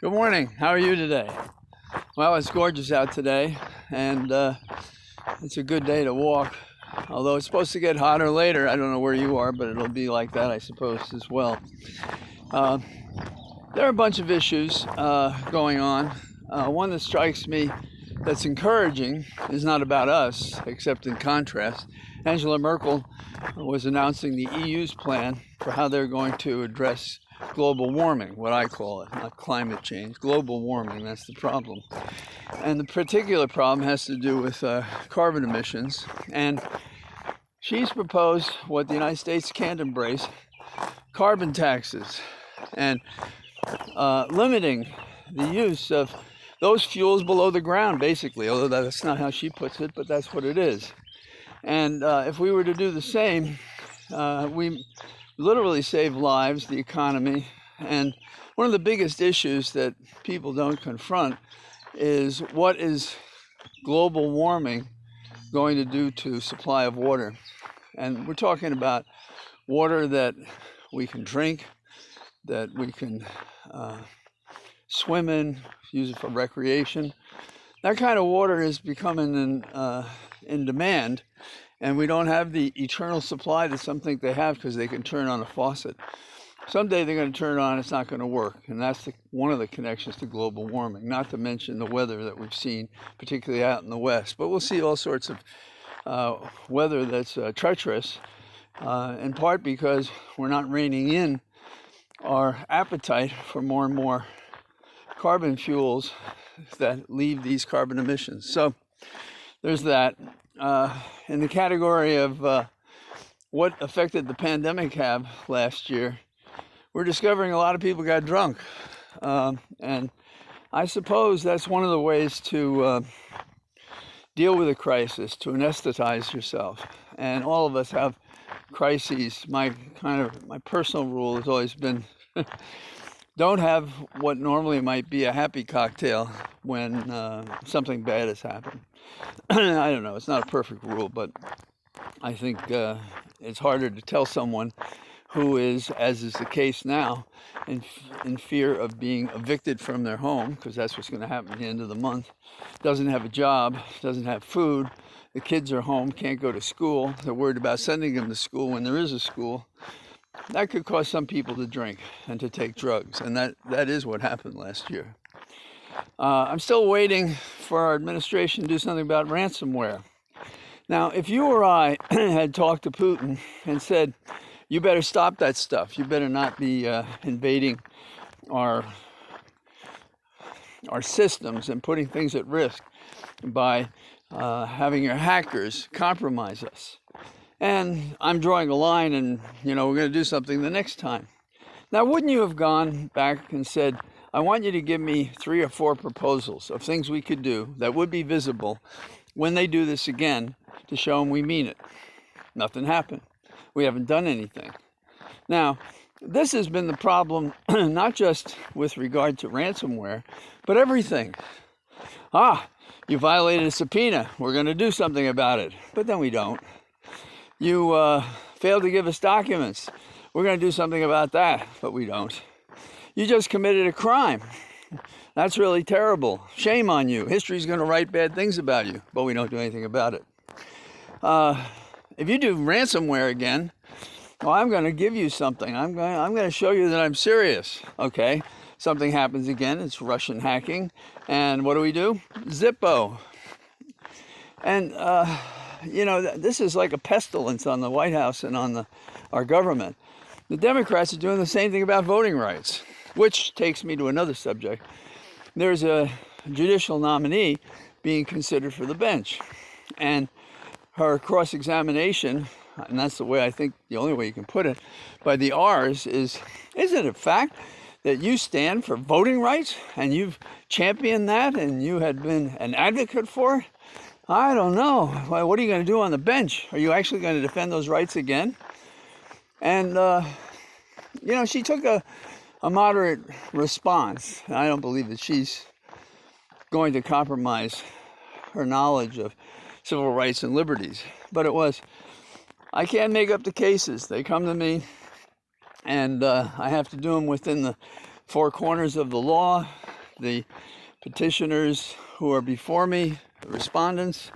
Good morning. How are you today? Well, it's gorgeous out today, and it's a good day to walk. Although it's supposed to get hotter later. I don't know where you are, but it'll be like that, I suppose, as well. Uh, there are a bunch of issues going on. One that strikes me that's encouraging is not about us, except in contrast. Angela Merkel was announcing the EU's plan for how they're going to address global warming, what I call it, not climate change. Global warming, that's the problem. And the particular problem has to do with carbon emissions. And she's proposed what the United States can't embrace, carbon taxes, and limiting the use of those fuels below the ground, basically, although that's not how she puts it, but that's what it is. And if we were to do the same, we literally save lives, the economy, and one of the biggest issues that people don't confront is what is global warming going to do to supply of water. And we're talking about water that we can drink, that we can swim use it for recreation. That kind of water is becoming in demand, and we don't have the eternal supply that some think they have because they can turn on a faucet. Someday they're going to turn it on, it's not going to work, and that's one of the connections to global warming, not to mention the weather that we've seen, particularly out in the West. But we'll see all sorts of weather that's treacherous, in part because we're not reining in our appetite for more and more carbon fuels that leave these carbon emissions. So there's that. In the category of what affected the pandemic have last year, we're discovering a lot of people got drunk. And I suppose that's one of the ways to deal with a crisis, to anesthetize yourself. And all of us have crises. My personal rule has always been don't have what normally might be a happy cocktail when something bad has happened. I don't know, it's not a perfect rule, but I think it's harder to tell someone who is, as is the case now, in fear of being evicted from their home, because that's what's going to happen at the end of the month, doesn't have a job, doesn't have food, the kids are home, can't go to school, they're worried about sending them to school when there is a school. That could cause some people to drink and to take drugs, and that is what happened last year. I'm still waiting for our administration to do something about ransomware. Now, if you or I had talked to Putin and said, you better stop that stuff, you better not be invading our systems and putting things at risk by having your hackers compromise us. And I'm drawing a line and, we're going to do something the next time. Now, wouldn't you have gone back and said, I want you to give me 3 or 4 proposals of things we could do that would be visible when they do this again to show them we mean it? Nothing happened. We haven't done anything. Now, this has been the problem, not just with regard to ransomware, but everything. You violated a subpoena. We're going to do something about it. But then we don't. You failed to give us documents. We're going to do something about that, but we don't. You just committed a crime. That's really terrible. Shame on you. History's going to write bad things about you, but we don't do anything about it. If you do ransomware again, well, I'm going to give you something. I'm going to show you that I'm serious. Okay, something happens again. It's Russian hacking, and what do? Zippo. And this is like a pestilence on the White House and on our government. The Democrats are doing the same thing about voting rights, which takes me to another subject. There's a judicial nominee being considered for the bench, and her cross-examination, and that's the way I think, the only way you can put it, by the R's is it a fact that you stand for voting rights and you've championed that and you had been an advocate for it? I don't know. What are you going to do on the bench? Are you actually going to defend those rights again? And, she took a moderate response. I don't believe that she's going to compromise her knowledge of civil rights and liberties. But it was, I can't make up the cases. They come to me, and I have to do them within the four corners of the law, the petitioners who are before me, the respondents,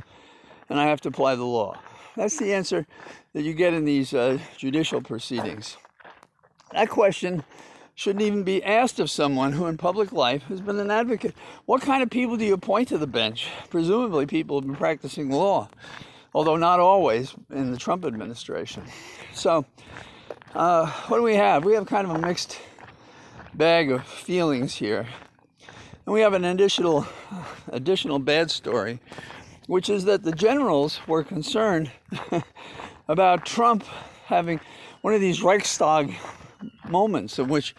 and I have to apply the law. That's the answer that you get in these judicial proceedings. That question shouldn't even be asked of someone who in public life has been an advocate. What kind of people do you appoint to the bench? Presumably people have been practicing law, although not always in the Trump administration. So what do we have? We have kind of a mixed bag of feelings here. And we have an additional bad story, which is that the generals were concerned about Trump having one of these Reichstag moments in which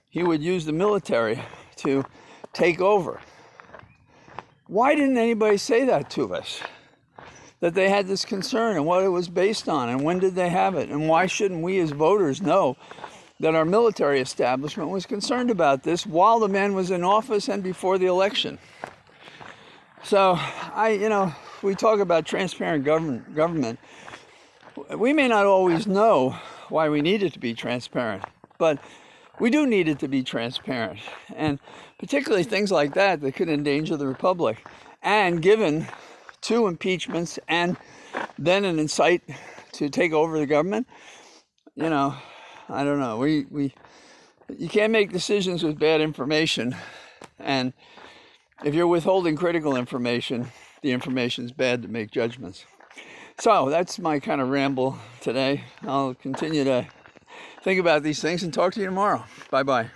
he would use the military to take over. Why didn't anybody say that to us? That they had this concern and what it was based on and when did they have it? And why shouldn't we as voters know that our military establishment was concerned about this while the man was in office and before the election? So we talk about transparent government. We may not always know why we need it to be transparent, but we do need it to be transparent, and particularly things like that could endanger the republic. And given 2 impeachments and then an incite to take over the government, I don't know. You can't make decisions with bad information, and if you're withholding critical information, the information's bad to make judgments. So that's my kind of ramble today. I'll continue to think about these things and talk to you tomorrow. Bye-bye.